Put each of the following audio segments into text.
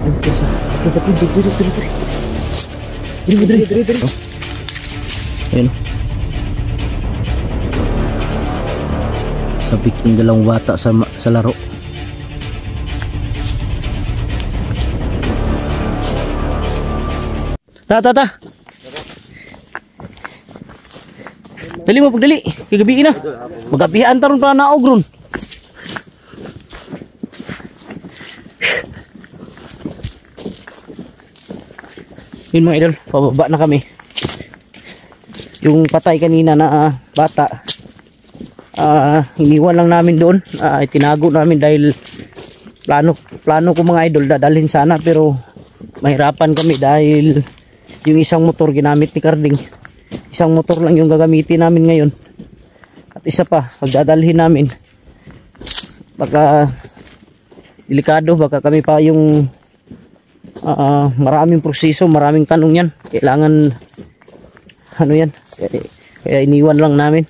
Pinsa. Diri. Ayun. Sabik yung dalawang bata sa laro. Ta. Dali mo pagdali. Kagabi na. Magabihan taron para naog ron. Yun mga idol, pababa na kami. Yung patay kanina na bata, iniwan lang namin doon. Tinago namin dahil plano ko mga idol dadalhin sana, pero mahirapan kami dahil yung isang motor ginamit ni Carding. Isang motor lang yung gagamitin namin ngayon. At isa pa, pagdadalhin namin, baka delikado, baka kami pa yung maraming proseso, maraming tanong yan. Kailangan ano yan, kaya iniwan lang namin.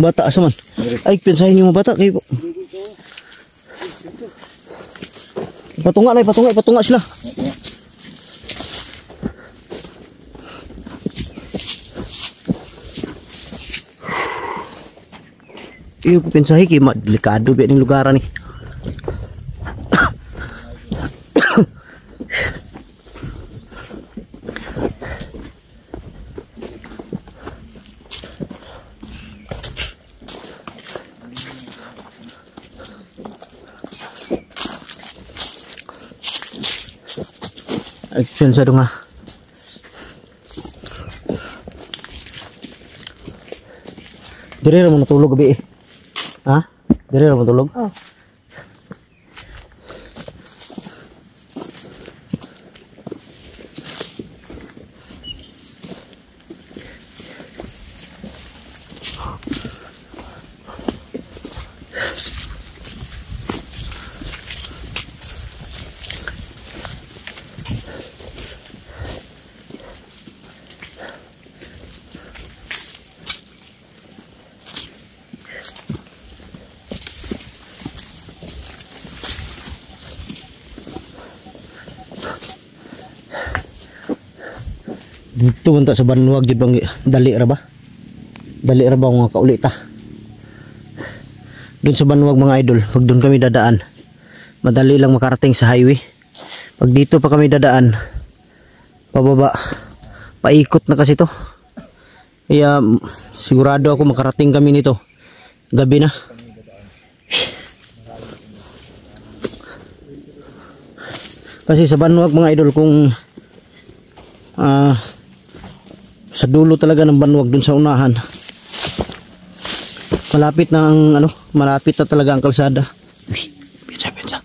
Bata asa man? Ay, pensahin niyo mo bata kayo. Patunga sila. Iyo ko pensahin kay delikado biya ning lugaran ni. Experience nga. Dire ra mo natulog gabi eh. Ha? Dire ra mo natulog? Oh. Dito man ta sa Banwag gid bang dali ra ba? Dali ra ba nga kauli ta? Doon sa Banwag mga idol, pag doon kami dadaan, madali lang makarating sa highway. Pag dito pa kami dadaan, pababa, paikot na kasi to. Kaya sigurado ako makarating kami nito gabi na. Kasi sa Banwag mga idol, kung sa dulo talaga ng Banwag, dun sa unahan, malapit na ang malapit na talaga ang kalsada. Pinsa.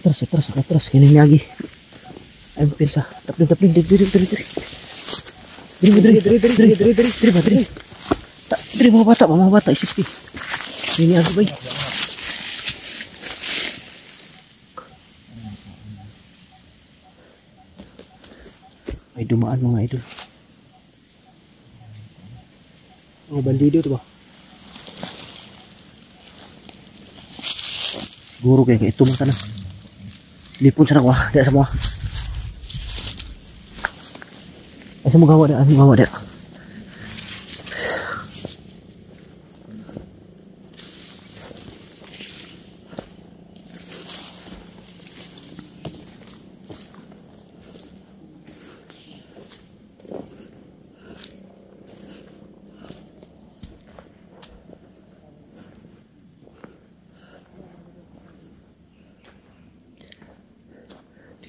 Atras. Atras. Kini lagi. Ay pinsa. Taplin. Diri mga bata isip. Ini ako bay. May dumaan mga idol. Mga bandido ito ba? Siguro kayak itu mah tanah. Lipun sana ko, dia semua. Semua gawa dia.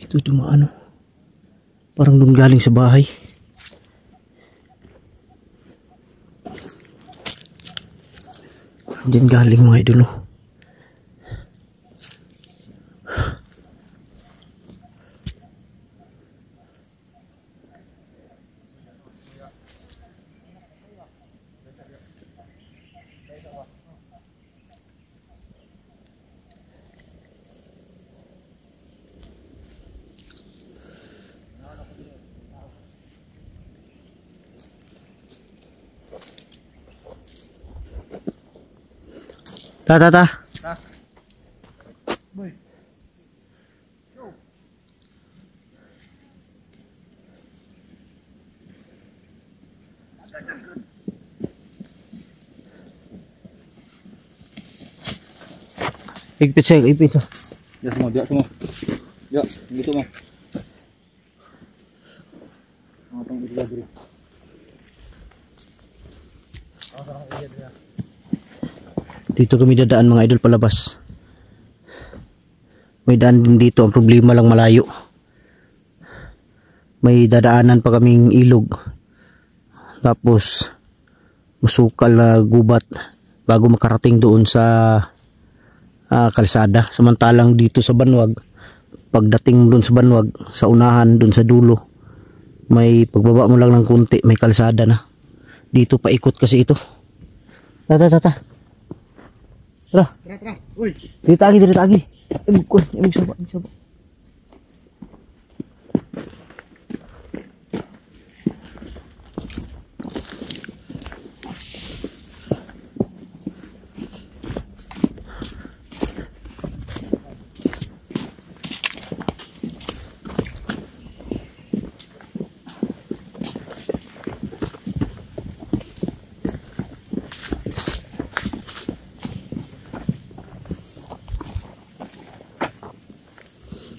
Ito dumaan parang doon galing sa bahay. Diyan galing mga idol. Ta ta ta. Boy. Ipit siya, ipit siya. Dia semua, dia semua. Ya, gitu mah. Ngapang itu lagi. Dito kami dadaan mga idol palabas. May daan din dito, ang problema lang malayo. May dadaanan pa kaming ilog. Tapos masukal na gubat bago makarating doon sa kalsada. Samantalang dito sa Banwag, pagdating doon sa Banwag, sa unahan doon sa dulo, may pagbaba mo lang ng kunti, may kalsada na. Dito paikot kasi ito. Tara. Tara. Uy. Dito agi. Imig saba.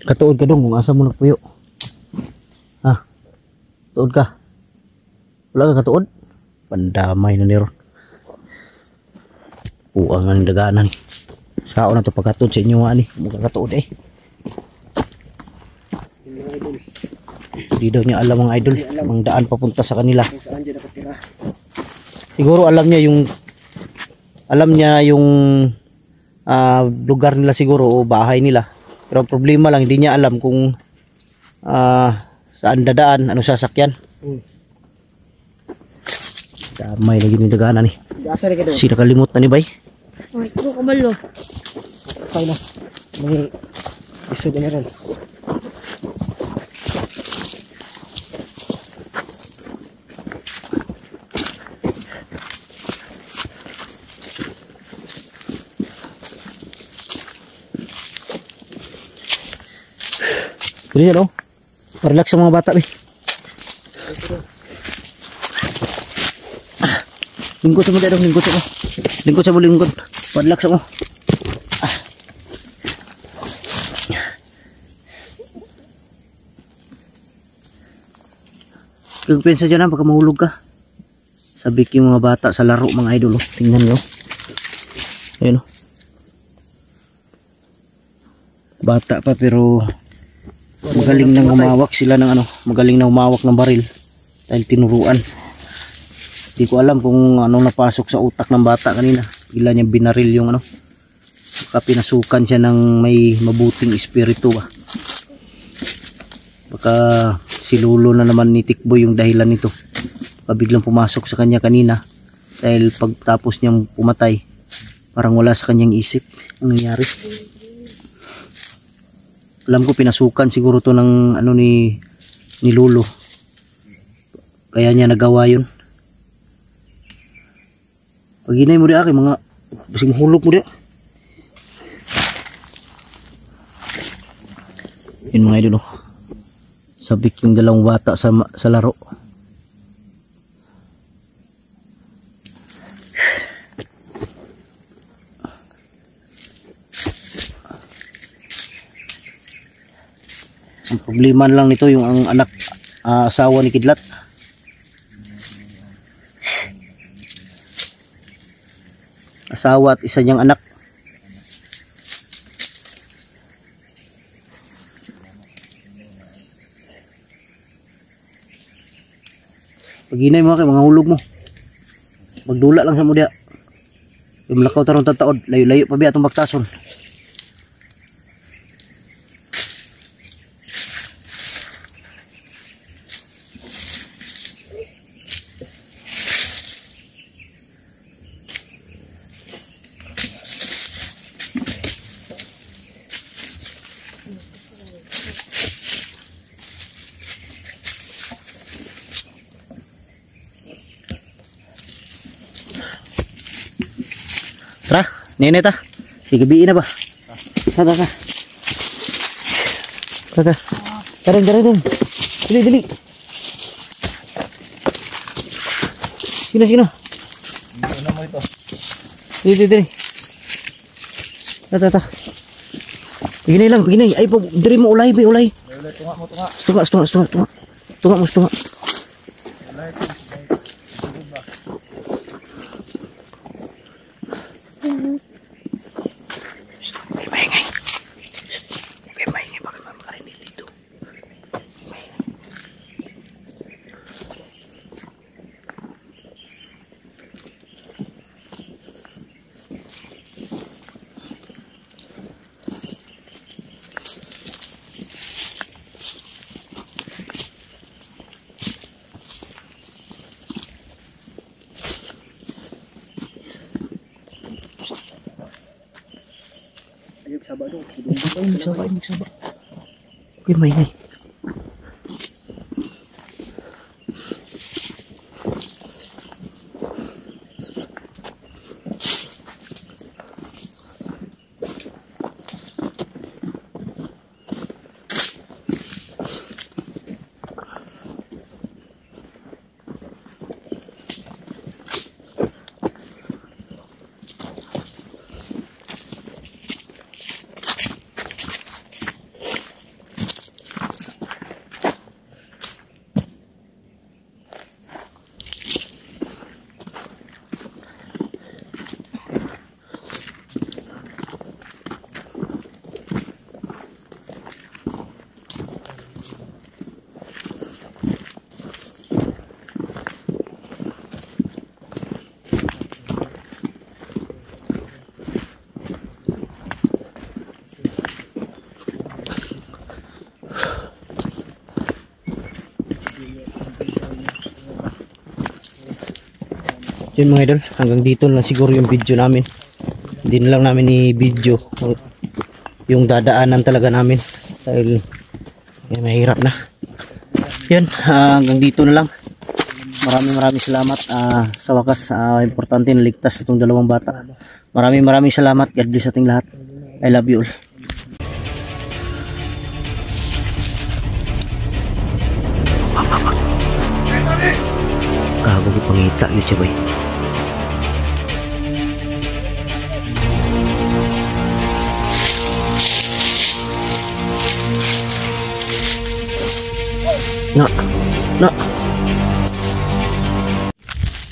Katuod ka dong kung asa mo nagpuyo. Ha? Tuod ka. Wala ka katuod? Pandamay na niron. Puang ang daganan ni. Sao na to pagkatuod sa inyo nga ni. Mukha katuod eh. Hindi daw niya alam mga idol. Ang daan papunta sa kanila. Siguro alam niya yung lugar nila siguro o bahay nila. Pero ang problema lang, hindi niya alam kung saan dadaan, ano sasakyan. Damay lagi ni daganan ni. Si nakalimot na ni bay. Ay, ito kabalo. Okay na. May isod na rin. Jadi oh. Relax sa mga bata be. Lingkod sa mo dong, lingkod sa mo. Lingkod sa mo, lingkod. Relax sa mo. Pagpensa dyan baka mahulog ka. Sabi ko mga bata sa laro mga idol. Oh. Tingnan nyo. Ayun oh. Bata pa pero magaling nang humawak sila ng ano, magaling na humawak ng baril dahil tinuruan. Hindi ko alam kung anong napasok sa utak ng bata kanina. Bigla niya binaril yung ano. Baka pinasukan siya ng may mabuting espiritu ba. Baka si Lolo na naman ni Tikboy yung dahilan nito. Baka biglang pumasok sa kanya kanina dahil pagtapos niyang pumatay parang wala sa kanyang isip ang nangyari. Alam ko pinasukan siguro to ng ano ni Lolo. Kaya niya nagawa yun. Pag hinay mo di aki mga basing hulog mo di. Yun mga idol. Sabik yung dalawang bata sa laro. Ang problema lang nito yung ang anak, asawa ni Kidlat. Asawa at isa niyang anak. Pag hinay mo kay mga hulog mo. Magdula lang sa mo diya. Yung lakaw tarong tataod, layo-layo pa biya itong baktason. Tara. Nene ta. Si gabi na ba? Ta. Darin. Dili. Sino? Ano mo ito? Dili. Ta. Begini lang. Ay po, diri mo ulay. Tunga. Tunga mo. Maingay baka makarinig dito. Magsaba. Okay, maingay. Yun mga idol, hanggang dito lang siguro yung video namin. Hindi na lang namin i-video yung dadaanan talaga namin dahil mahirap na. Yun, hanggang dito na lang. Maraming salamat. Sa wakas, importante na ligtas itong dalawang bata. Maraming salamat. God bless ating lahat. I love you all. Gago pangita yun siya ba? No.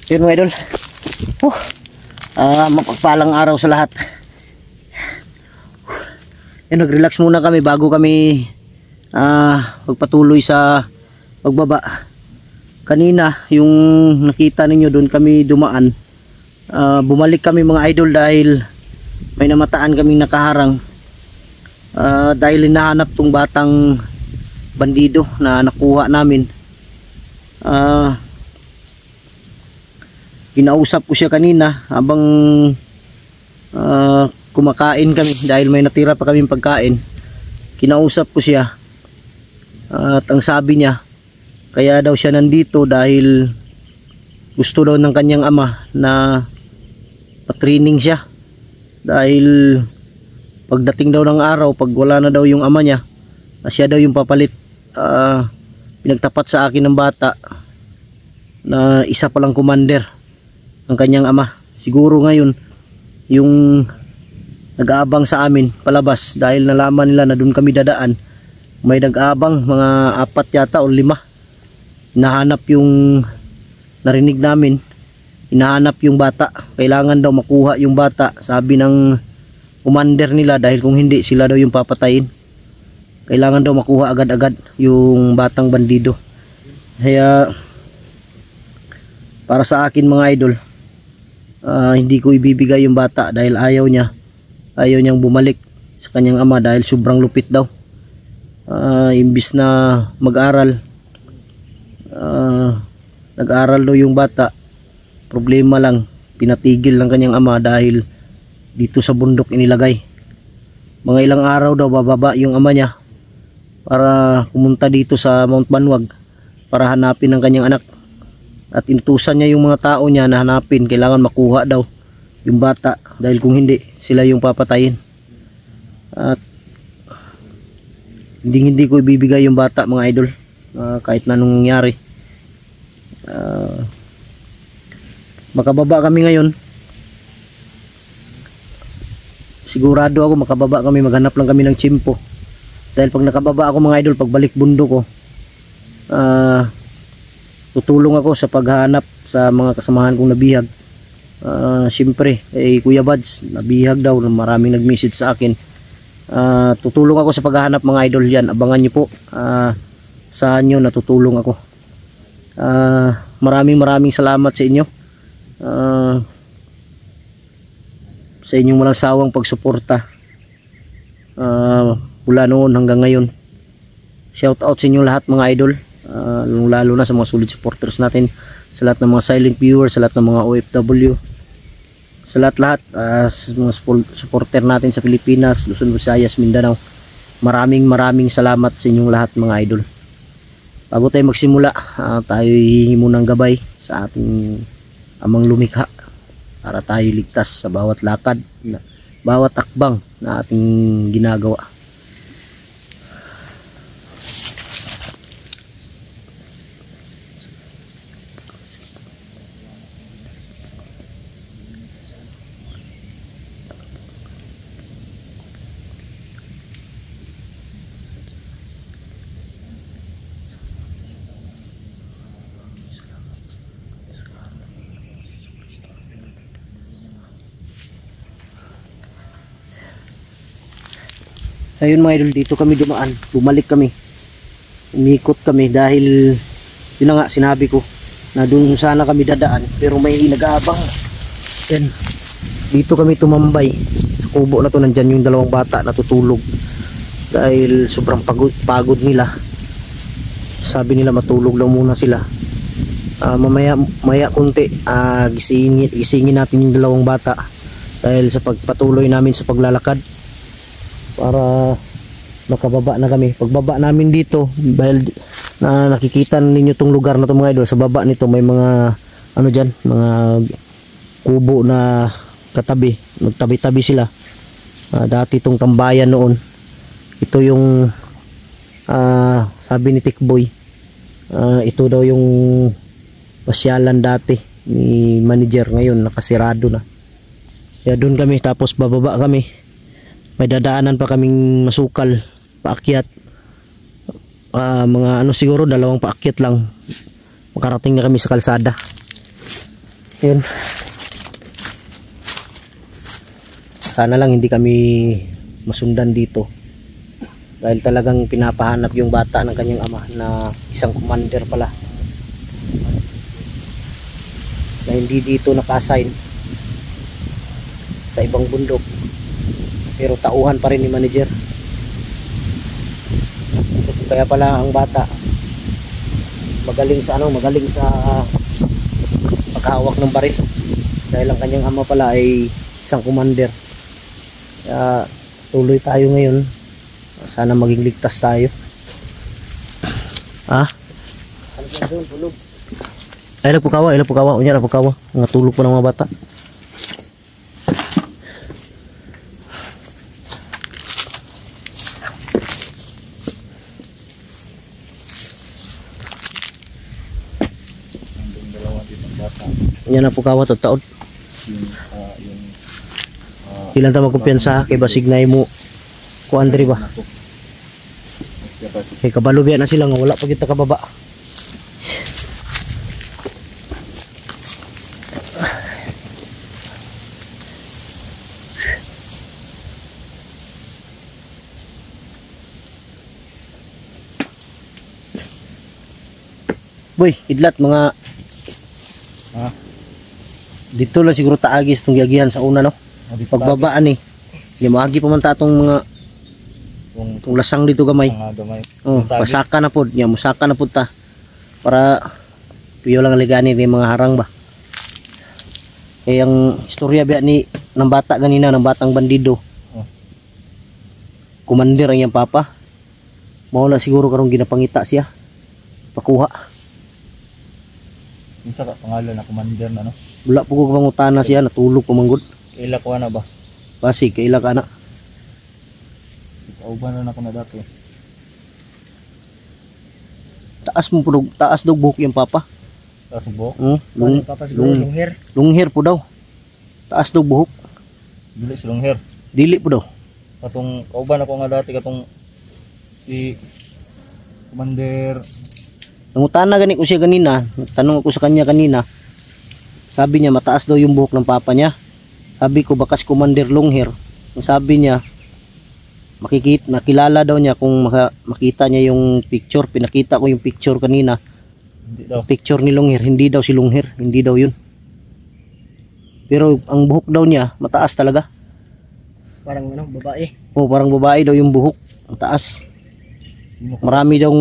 Yun mga idol. Mapagpalang araw sa lahat. Yun, nag-relax muna kami bago kami magpatuloy sa pagbaba. Kanina yung nakita ninyo doon kami dumaan. Bumalik kami mga idol dahil may namataan kaming nakaharang. Dahil hinahanap tong batang bandido na nakuha namin. Kinausap ko siya kanina habang kumakain kami dahil may natira pa kaming pagkain. Kinausap ko siya at ang sabi niya kaya daw siya nandito dahil gusto daw ng kanyang ama na patraining siya dahil pagdating daw ng araw pag wala na daw yung ama niya siya daw yung papalit. Pinagtapat sa akin ng bata na isa palang commander ang kanyang ama. Siguro ngayon yung nag-aabang sa amin palabas dahil nalaman nila na doon kami dadaan. May nag-aabang mga 4 yata o 5. Hinahanap yung narinig namin. Hinahanap yung bata. Kailangan daw makuha yung bata. Sabi ng commander nila dahil kung hindi sila daw yung papatayin. Kailangan daw makuha agad-agad yung batang bandido. Kaya para sa akin mga idol, hindi ko ibibigay yung bata dahil ayaw niyang bumalik sa kanyang ama dahil sobrang lupit daw. Imbis na mag-aral, nag-aral daw yung bata. Problema lang, pinatigil ng kanyang ama dahil dito sa bundok inilagay. Mga ilang araw daw bababa yung ama niya para pumunta dito sa Mount Banwag para hanapin ang kanyang anak. At inutusan niya yung mga tao niya na hanapin, kailangan makuha daw yung bata, dahil kung hindi sila yung papatayin. At hindi ko ibibigay yung bata mga idol, kahit na anong nangyari. Makababa kami ngayon, sigurado ako makababa kami, maghanap lang kami ng tsimpo. Dahil pag nakababa ako mga idol, pagbalik bundok ko, tutulong ako sa paghanap sa mga kasamahan kong nabihag. Siyempre Kuya Bads nabihag daw, maraming nag-message sa akin. Tutulong ako sa paghahanap mga idol. Yan, abangan nyo po, saan nyo natutulong ako. Maraming salamat sa inyo, sa inyong walang sawang pagsuporta mula noon hanggang ngayon. Shout out sa inyo lahat mga idol, lalo na sa mga solid supporters natin, sa lahat ng mga silent viewers, sa lahat ng mga OFW, sa lahat sa mga supporter natin sa Pilipinas, Luzon, Visayas, Mindanao. Maraming salamat sa inyong lahat mga idol. Bago tayo magsimula, tayo hihingi muna ng gabay sa ating amang lumikha para tayo ligtas sa bawat lakad, bawat akbang na ating ginagawa. Ayun mga idol, dito kami dumaan, bumalik kami, umikot kami dahil yun na nga sinabi ko na doon sana kami dadaan, pero may nag-aabang. Yan, dito kami tumambay sa kubo na to. Nandyan yung dalawang bata natutulog dahil sobrang pagod nila. Sabi nila matulog lang muna sila. Maya kunti, gisingin natin yung dalawang bata dahil sa pagpatuloy namin sa paglalakad, para makababa na kami. Pagbaba namin dito, dahil nakikita ninyo tong lugar na to mga idol, sa baba nito may mga ano dyan, mga kubo na katabi, magtabi-tabi sila. Dati itong tambayan noon. Ito yung sabi ni Tikboy, ito daw yung pasyalan dati ni manager, ngayon nakasirado na. Kaya doon kami, tapos bababa kami. May dadaanan pa kaming masukal, paakyat, mga ano siguro 2 paakyat lang, makarating na kami sa kalsada. Yun, sana lang hindi kami masundan dito, dahil talagang pinapahanap yung bata ng kanyang ama na isang commander pala, na hindi dito naka-assign, sa ibang bundok, pero tauhan pa rin ni manager. Kaya pala ang bata magaling sa paghawak ng baril, dahil ang kanyang ama pala ay isang commander. Kaya tuloy tayo ngayon, sana maging ligtas tayo. Ay nagpukawa unya nagpukawa, nga tulog po ng mga bata. Yan na po kawat at taon. Ilan ta magkumpiyansa kay basig na mo ko Andre ba? Kay kabalo biya na sila nga wala pa kita kababa. Boy, idlat mga dito lang siguro taagis itong giagihan sa una, no? Pagbabaan eh. Hindi maagi pa man tatong mga itong lasang dito gamay. Oh, pasaka na po. Yan, musaka na po ta. Para piyo lang ligani ng mga harang ba. Eh, ang istorya biya ni ng bata ganina, ng batang bandido. Kumandir ang iyang papa. Mao siguro karong ginapangita siya. Pakuha. Isa ka pangalan na commander na, no? Wala po ko pangutana siya, natulog pa manggod. Ila ko na ba? Basi, kaila ka na. Kauban na ako na dati. Taas daw buhok yung papa. Kasubok. Lunghir po daw. Taas daw buhok. Dili silong hair. Dili po daw. Katong kauban ako nga dati katong si Commander. Nangutana gani ko siya kanina. Tanong ako sa kanya kanina. Sabi niya mataas daw yung buhok ng papa niya. Sabi ko bakas Commander long hair. Ang sabi niya makilala daw niya kung makita niya yung picture. Pinakita ko yung picture kanina. Hindi daw. Picture ni long hair. Hindi daw si long hair. Hindi daw yun. Pero ang buhok daw niya mataas talaga. Parang ano, babae. Oh, parang babae daw yung buhok. Ang taas. Marami daw,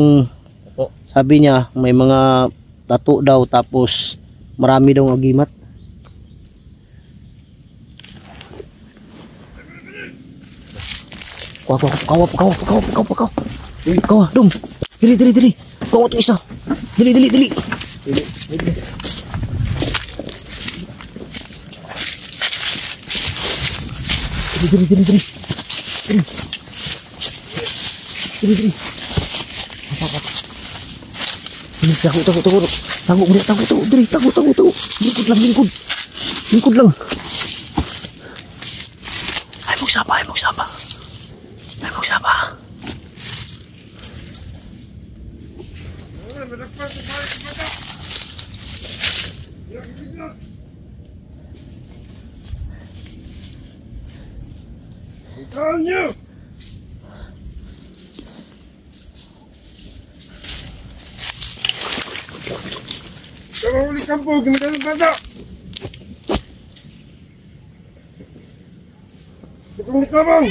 sabi niya may mga tattoo daw, tapos marami daw agimat. Kawa. Dum. Dili. Kawa to isa. Dili. Dili. Apa. Ini takut. Takut. Lingkod lang. Ay magsaba. Anjo! Jangan uli kampung, kemudian bata. Tukang di kabang.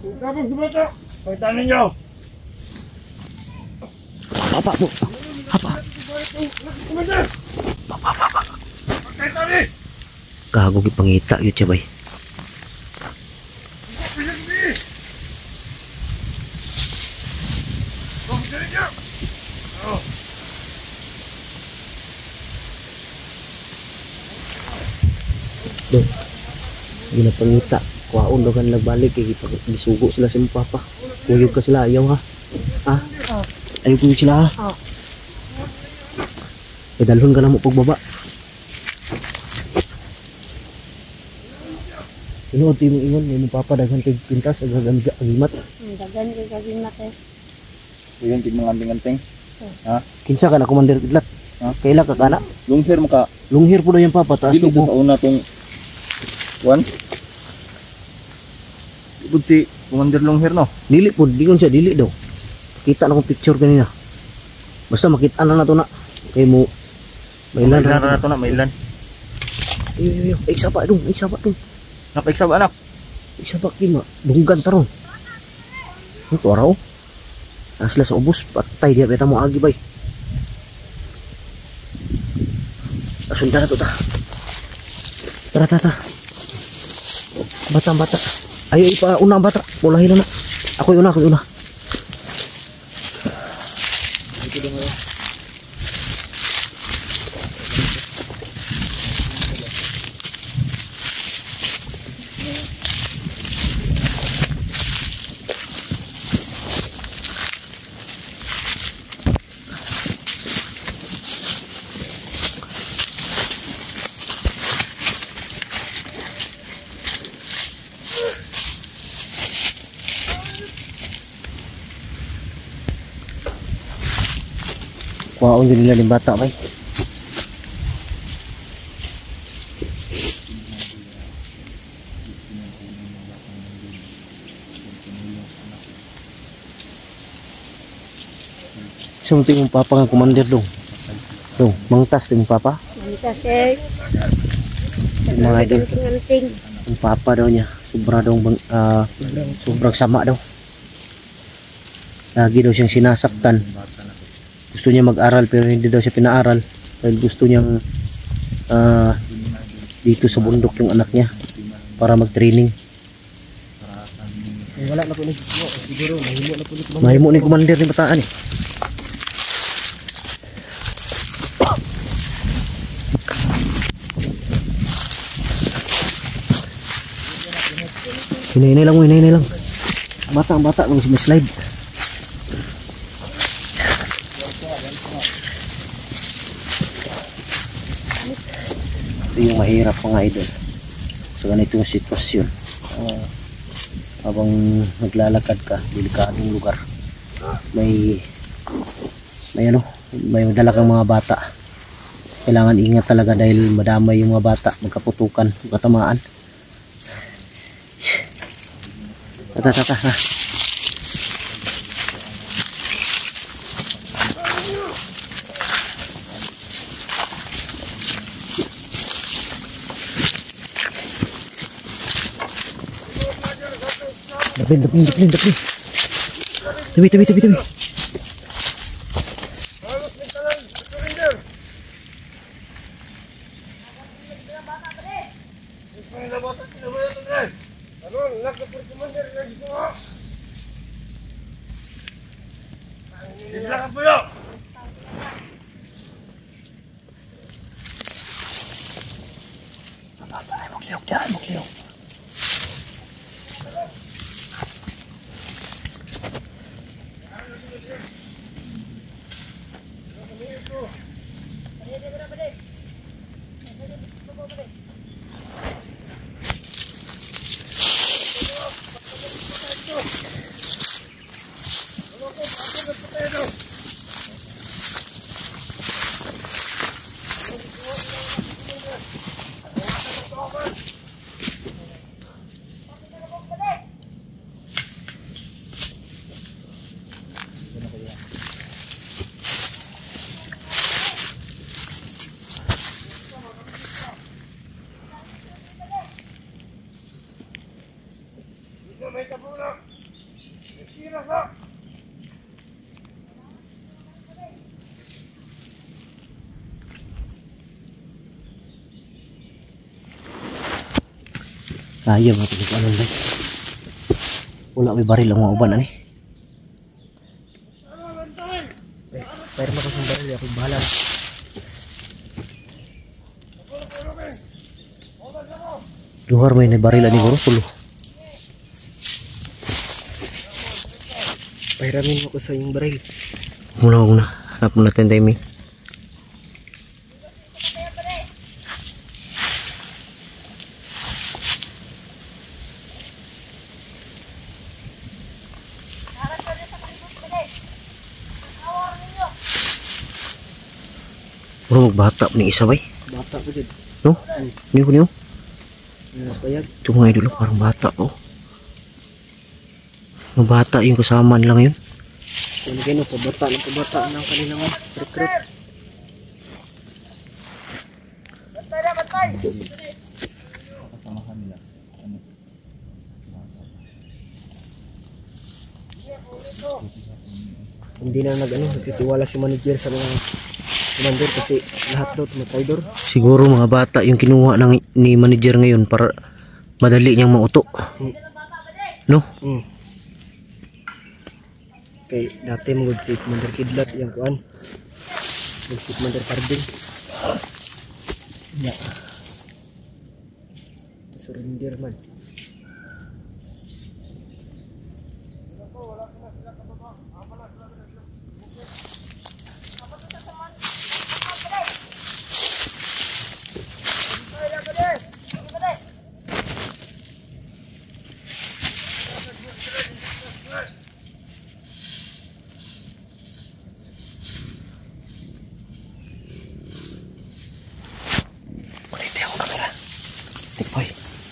Di kabang di bata. Pagkaitan ninyo. Apa po? Apa? Pagkaitan ni. Gago gipangita yun siya bay. Duh, ginapangita. Kuhaon daw kan nagbalik kay gisugo sila sa mong papa. Kuyog ka sila, ayaw ha. Ha? Ayaw kuyog sila ha. Eh dalhon ka na mo pagbaba. Inood yung ingon, may mong papa daghan kay pintas ag agimat. Dagan kay kagimat eh. Kuyan tig mga anting-anting. Ha? Kinsa ka na Commander Idlat? Ha? Kaila ka kana? Long hair mo ka. Lunghir po daw yung papa, taas Dili tubo. sa una tong one. Ibig si Commander long hair no. Dili po, dingon siya, dili daw. Kita na kong picture kanina. Basta makita na to na. Kay mo, mailan na to na, mailan. Iyo, isa pa dong. Napaiksa ba anak? Isa pa kima, dunggan taron. Ito araw. Asla sa ubos, patay dia beta mo agi bay. Asunta na to ta. Tara. Bata. Ayo ipa unang bata. Pulahin na. Ako una. Kuhaon din nila ng bata bay. Sunting mong papa nga Commander dong. Dong, mangtas din mong papa. Manitas eh. Yung mga idol. Anting. Yung papa daw niya. Sobrang sama daw. Lagi daw siyang sinasaktan. Gusto niya mag-aral pero hindi daw siya pinaaral. Dahil gusto niyang dito sa bundok yung anak niya para mag-training. Wala na po ni siguro mahimo na po ni Mahimo ni Commander ni bataan eh. Hinay lang mo, hinay lang. Ang bata, kung may slide. Ito yung mahirap mga idol sa ganitong sitwasyon. Habang naglalakad ka, delikadong lugar, may dala kang mga bata. Kailangan ingat talaga dahil madamay yung mga bata, magkaputukan, magkatamaan. Tata. Dapin. Tabi. Magliyok. Kaya mo ito ano ba? Wala may baril ang mga uban ani. Pero mo kasing baril ako bahala. Luhar may baril ani guro tulo. Pairamin mo ko sa yung baril. Muna. Hanap mo natin timing. Puro magbata po ni isa bay. Bata po dyan. No? Niyo. Ito mga idol, parang bata po. Mga bata yung kasama nila ngayon. Yan gano, pabata ng kanilang recruit. Kasamahan nila. Hindi na nagtitiwala si manager sa mga commander kasi lahat daw tumatay. Siguro mga bata yung kinuha ni manager ngayon para madali niyang mauto. No? Okay, dati mong si Commander Kidlat yung kuan. Si Commander Carding. Ya. Surrender man.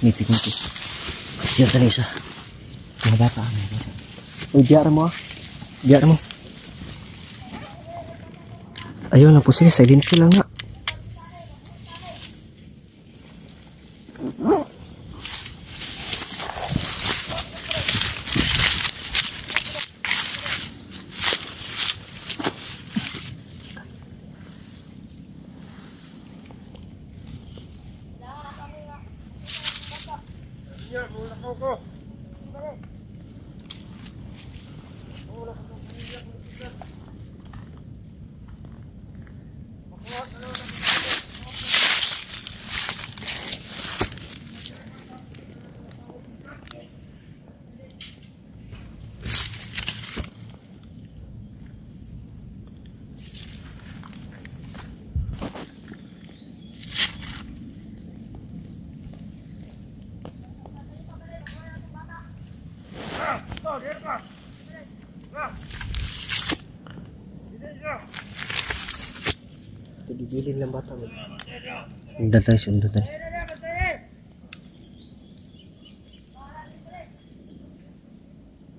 Nipik nito. Diyan tali isa. Mga bata. Uy, diyan mo ah. Diyan mo. Ayun na po sila. Silent ko lang nga. Bilin lang bata mo. Sundan tayo, sundan tayo.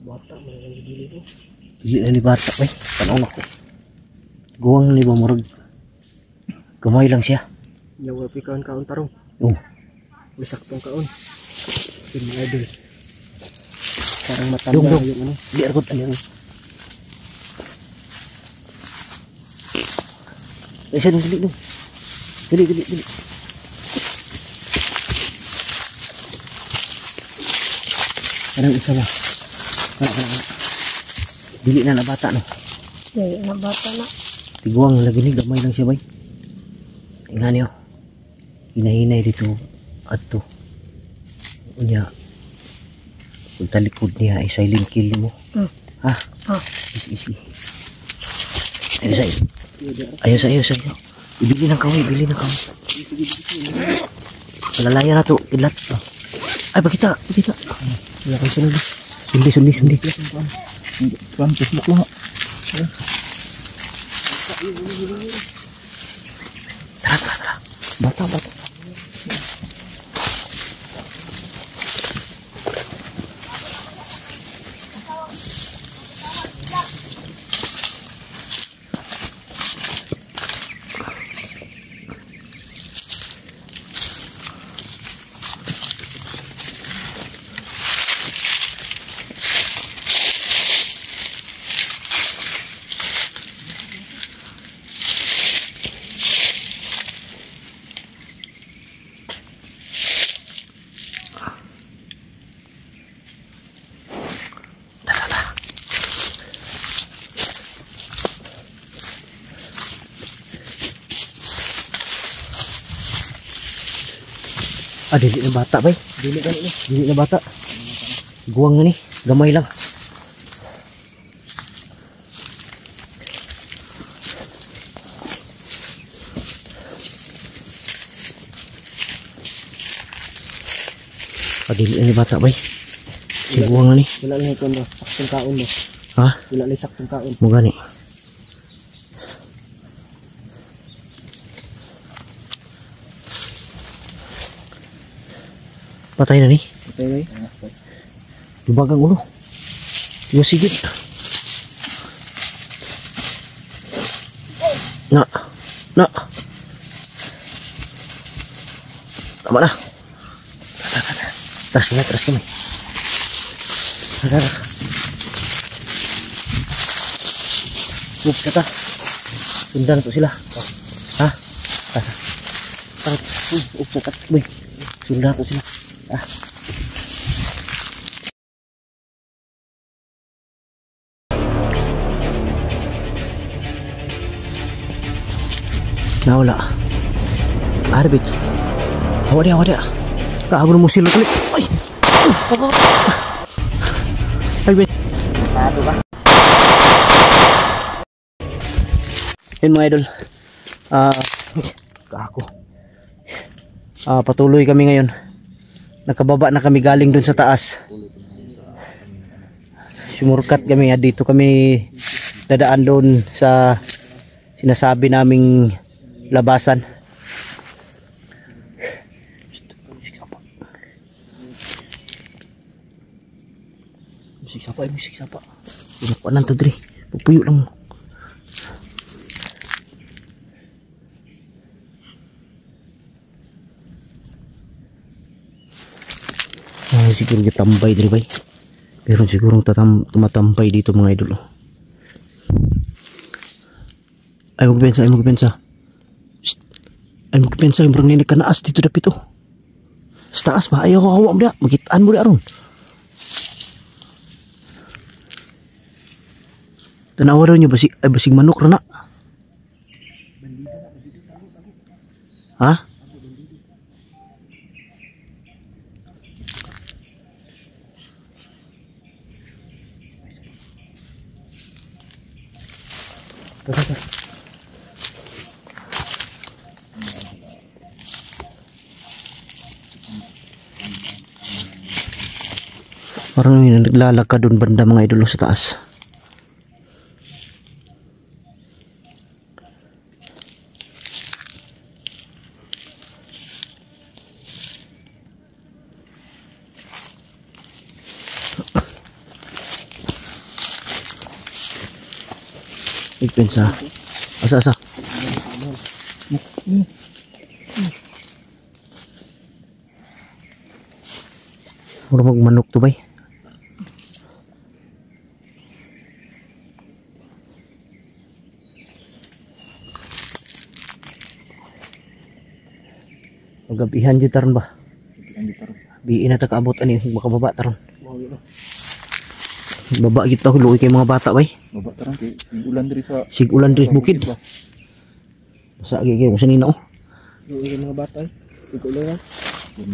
Bata mo lang bilin mo. Dili na ni bata bay. Tanong ako. Guwang ni ba murag. Gamay lang siya. Yawa pikaon kaon tarong. Oh. Bisak tong kaon. Sin mga idol. Parang matanda Dong. yung ano. Di argot ani. Isa dili dong. Dili. Parang isa lang. Kana. Dili na na bata no. Dili na bata na. Tiguang lagi ni gamay lang siya bay. Ingani oh. Hinahinay dito adto. Unya. Kung talikod niya ay silent kill mo. Ha? Easy. Ayos. Ibili ng kaway. Palalaya na to. Ilat. Ay, pakita. Wala kayo sunod. Sundi. Kan Facebook lang. Tara. Bata. Dili na bata bay. Dili na bata. Guwang na ni. Gamay lang. Dili na ni bata bay. Si guwang na ni. Wala lang ito no. Saktong kaon mo. Ha? Wala lang saktong kaon. Mo gani. Patay na ni. Patay bay. Lubag ang ulo. Yung sigit. Na. Tama na. Teras kami. Tara. Oops, kata. Sundan to sila. Ha? Tara. Oops, kata. Boy. Sundan to sila. Nawala. Arbit. Hawa dia. Kaabro mo sila ulit. Ay. Ay, ben. Tado ba? Yun mga idol. Patuloy kami ngayon. Nakababa na kami galing dun sa taas. Sumurkat kami. Dito kami dadaan doon sa sinasabi naming labasan. Musik sapa. Pinukuanan to dre. Pupuyo lang mo. Siguro tambay dre bay. Pero siguro tumatambay dito mga idol. Ay magpensa. Ay magpensa yung barang ninig ka naas dito dapit oh. Sa taas ba? Ayaw ko hawa mo da. Magitaan mo da aron. Tanawa daw niyo basig manok rana. Ha? Parang may naglalakad doon banda mga idolo sa taas. Ipensa. Asa. Mura magmanok to bay. Magabihan dito taron ba? Biin na takaabot ani baka baba taron. Baba kita luoy kay mga bata bay. Baba tarang kay sigulan diri sa Sigulan diri sa bukid. Basa gyud kay sanina oh. Luoy kay mga bata. Sigulan.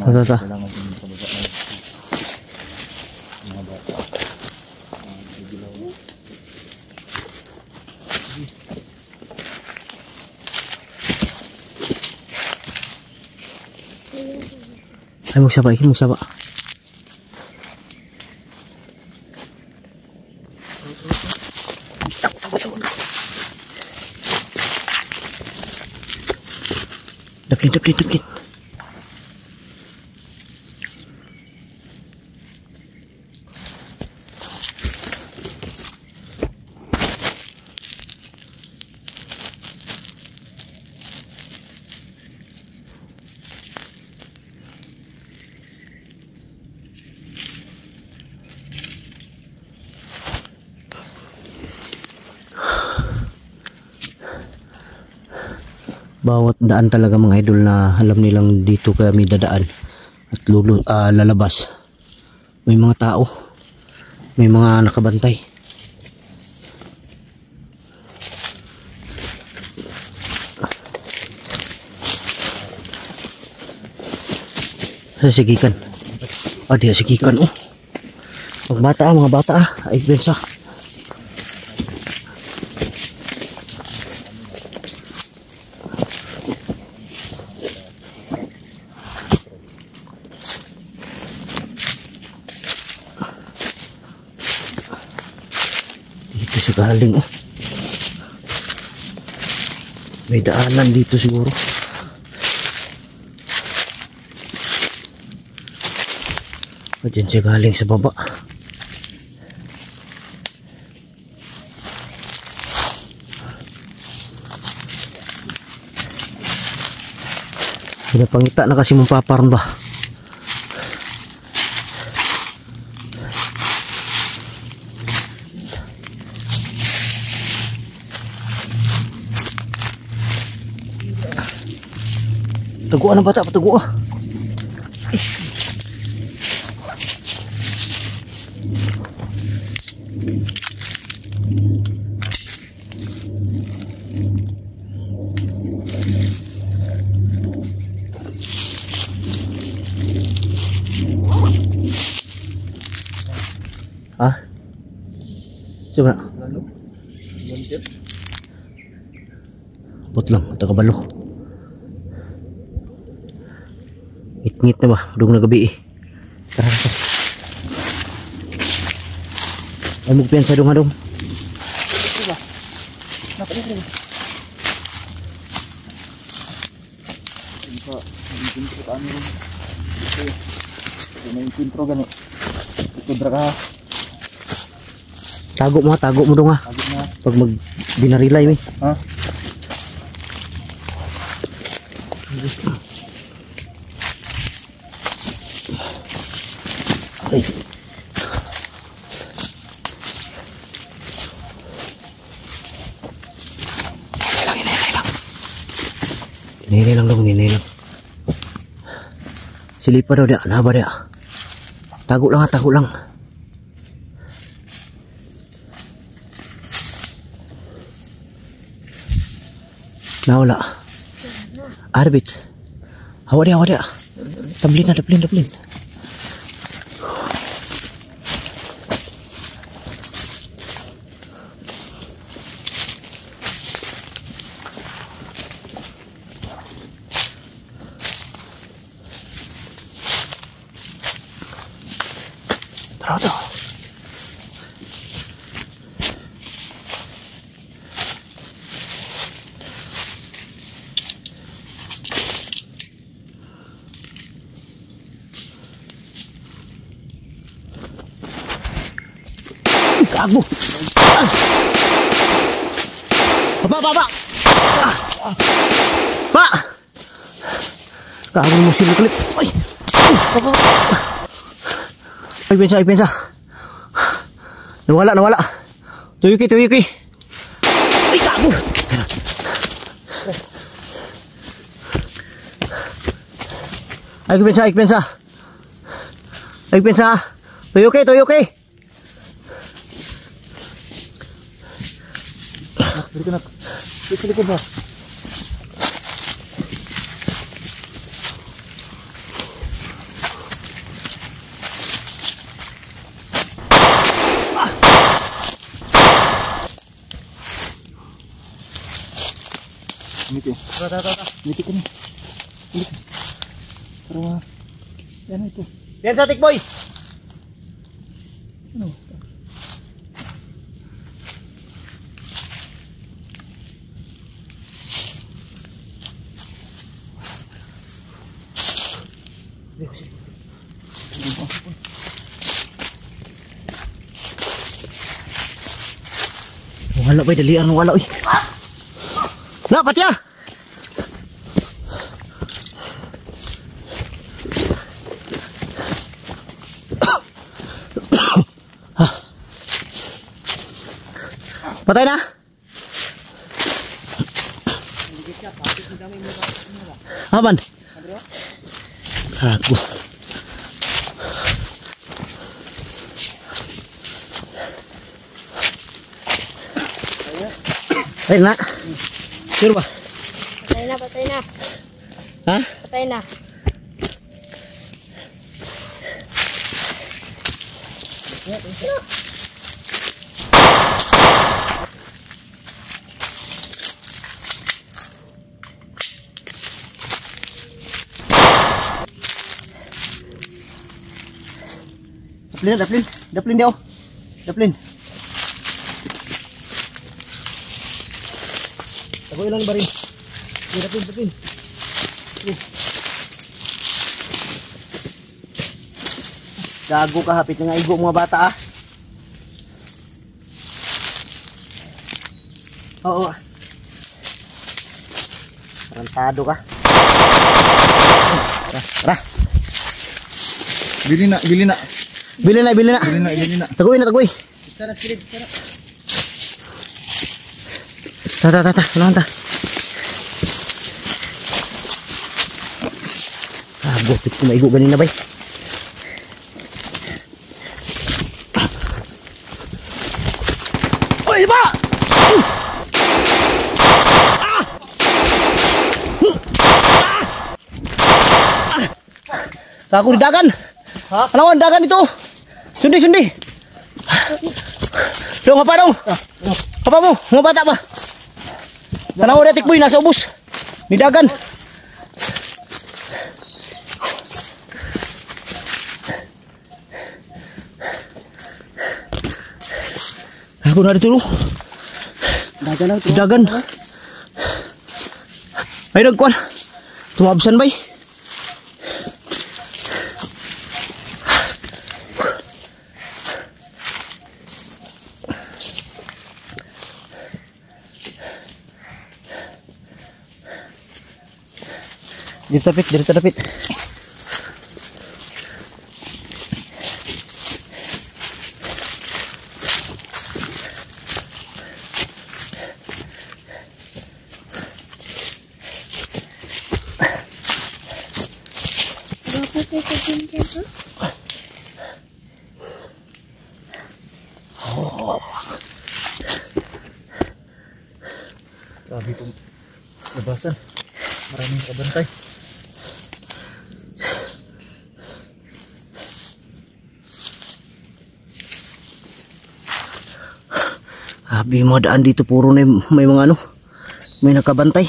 Asa. Kailangan din sa baba na. Mga bata. Ay magsaba. Daplin. Bawat daan talaga mga idol na alam nilang dito kami dadaan at lalabas. May mga tao, may mga nakabantay. Sa sigikan. Diya sigikan oh. Mga bata ay bensa. Galing oh. May daanan dito siguro. Diyan siya galing sa baba. Pinapangita na kasi mong paparon ba. Taguan ng bata, pataguan. Ah? Coba nak? Bot lang, tagabalo. Ngit na ba? Dong na gabi eh. Tara. Ay magpiyansa dong adong. Diba? Napalis rin. Intro ka ano rin. Ito may intro gani. Ito draka. Tago mo dong ha. Tago na. Pag mag binarilay mi. Ha? Ay. Hinay lang dong. Silipa daw dia, naba dia. Tago lang. Nawala. Arbit. Hawa dia. Tablin. Tara. Gago. Pak. Pak. Kamu mo sila kulit. Ay. Ay, pensa. Nawala. Tuyuki. Ay, kamu. Ay, pensa. Tuyuki. Berikan aku. Sedikit bah. Ini Miti ko ni. Pero yan ito. Yan sa tikboy. Ano? Wala ba dalian wala uy. Na patya. Patay na. Aman. Aku. Patay na. Sure ba? Patay na. Ha? Patay na. Daplin dia. Daplin. Tago ilang barin. Daplin. Gago ka hapit nga igo mga bata ah. Oo. Tarantado ka. Tara. Bili na. Bili na. Taguin na. Tara. Ta. Unahan ta. Bukit ko maigo ganina bay. Oy, ba! Aku di dagan. Ha? Lawan dagan itu. Sundi. Dong apa dong? Apa mo? Mau bata ba? Tanaw na tikboy nasa ubos. Di dagan. Aku na dito. Dagan. Ay dagkuan. Tumabsan bay. Dito tapit. Grabe itong labasan. Maraming kabantay. Abi mo daan dito puro na may mga ano. May nakabantay.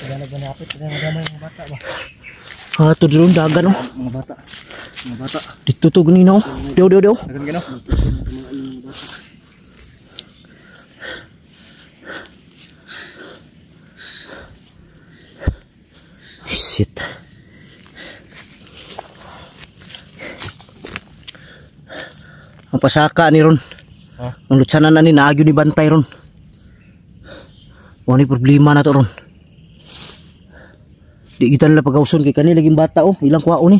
Nagamay mga bata ba? Ito doon dagan oh. Mga bata. Dito to ganina oh. Dio. Dagan gano? Shit. Ang pasaka ni ron. Ang lutsanan na ni naagyo ni bantay ron. Ano yung problema na to ron? Di kita nila pagkauson kay kanila laging bata oh. Ilang kwao ni.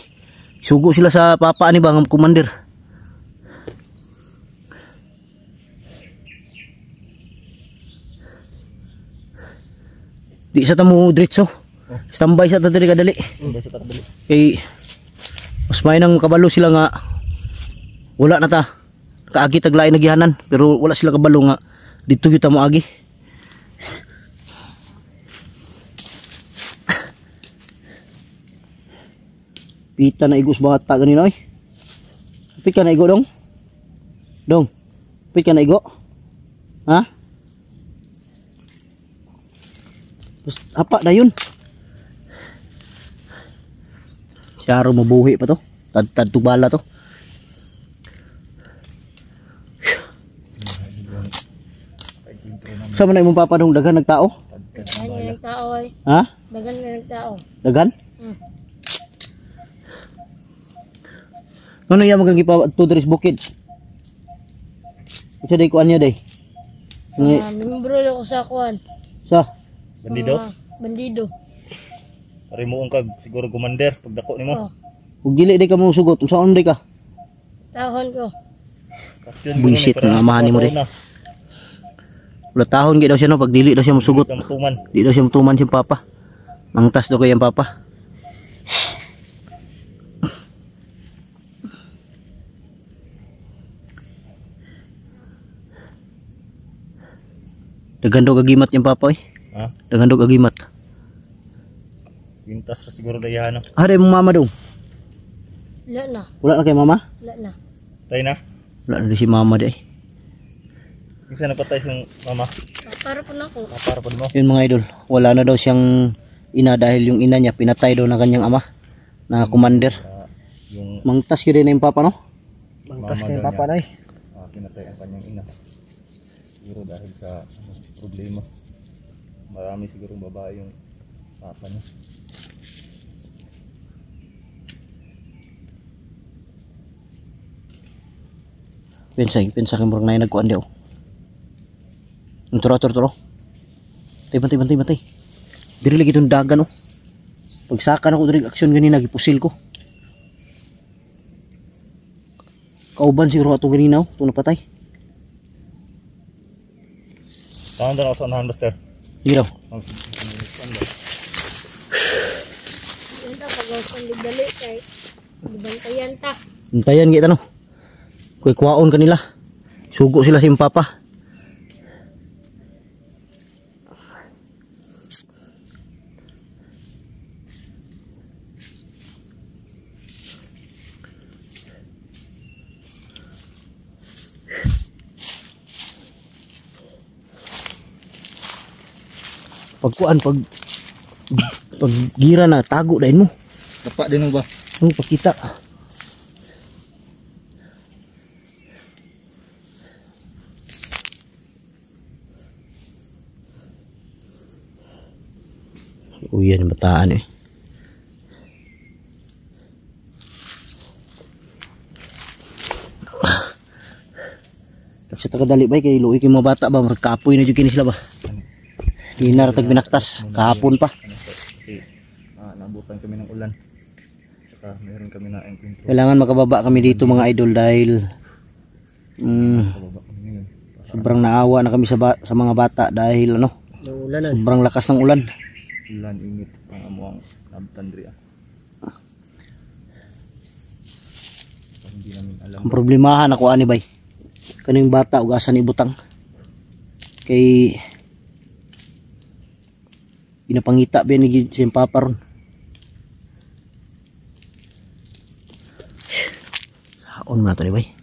Sugo sila sa papa ni bang commander. Di sa tamo diretso. Standby sa tatali kadali. Kay mas may nang kabalo sila nga wala na ta. Kaagi taglain nagihanan pero wala sila kabalo nga dito kita mo agi. Pita na igos bata ganina oy. Pit ka na igo dong? Dong. Pit ka na igo? Ha? Apa na yun? Si Aro mabuhi pa to. Tad bala to. Sama na imong papa dong dagan nagtao? Dagan nga nagtao ay. Ha? Dagan nga nagtao. Dagan? Ano iya magagi pa to dres bukid? Usa day kuan niya day. Membro ko sa kuan. Sa Bandido? Bandido. Pare mo kag siguro commander pagdako nimo. ug dili day ka mo sugot, unsaon day ka? Tahon ko. Buisit nga amahan nimo day. Wala tahon gid daw siya no pag dili daw siya mosugot. Di daw siya mutuman si papa. Mangtas daw kay ang papa. Dagan daw kagimat yung papa eh. Ha? Dagan daw kagimat. Pintas ra siguro dayahan. Ada mong mama dong? Wala na. Wala na kay mama? Wala na. Tay na. Wala na si mama day. Isa na patay sang mama. Para po na ako. Para po mo. Yun mga idol, wala na daw siyang ina dahil yung ina niya pinatay daw na kanyang ama na commander. Yung Mangtas yun na yung papa no? Mangtas Mama kay daw papa niya. nay. Pinatay ang kanyang ina. Siguro dahil sa problema. Marami siguro babae yung papa niya. Pensa kay murag nay nagkuan daw. Turo. Bantay. Diri lagi itong dagan oh. Pagsakan ako diri aksyon ganina gipusil ko. Kauban siguro ato ganina oh, itong napatay. Saan daw sa unahan Buster? Hindi daw. Yan ta pag-usan dali kay dibantayan ta. Hintayan kita no. Kuy kuwaon kanila. Sugo sila si papa. Pagkuan pag gira na tago dahin mo. Dapat din mo ba? Pakita. Yan bataan eh. Sa tagadali ba kay luoy kay mga bata ba markapoy na jud kini sila ba? Dinar tag binaktas kahapon pa. Kasi nabutan kami ng ulan. Saka meron kami na encounter. Kailangan makababa kami dito mga idol dahil sobrang naawa na kami sa mga bata dahil ano, sobrang lakas ng ulan. Ulan init ang amuang nabtan diri. Hindi namin alam. Ang problemahan ako ani bay. Kaning bata ug asa ni butang. Kay ginapangita ba ni siyang papa ron. Saon man to ni bay.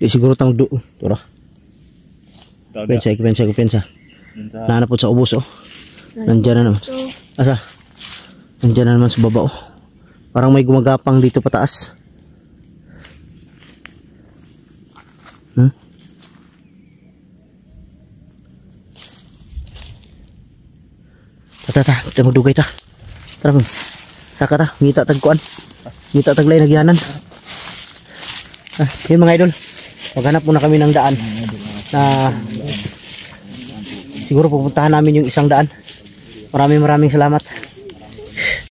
Di siguro tang do. Tora. Pensa. Nanapot sa ubos oh. Nandiyan na naman. Asa? Nandiyan na naman sa baba oh. Parang may gumagapang dito pataas. Tata, kita magdugay ta. Tara, saka ta, ngita tagkuan. Ngita taglay nagyanan. Yun mga idol. Maghanap muna kami ng daan na siguro pupuntahan namin yung isang daan. Maraming salamat.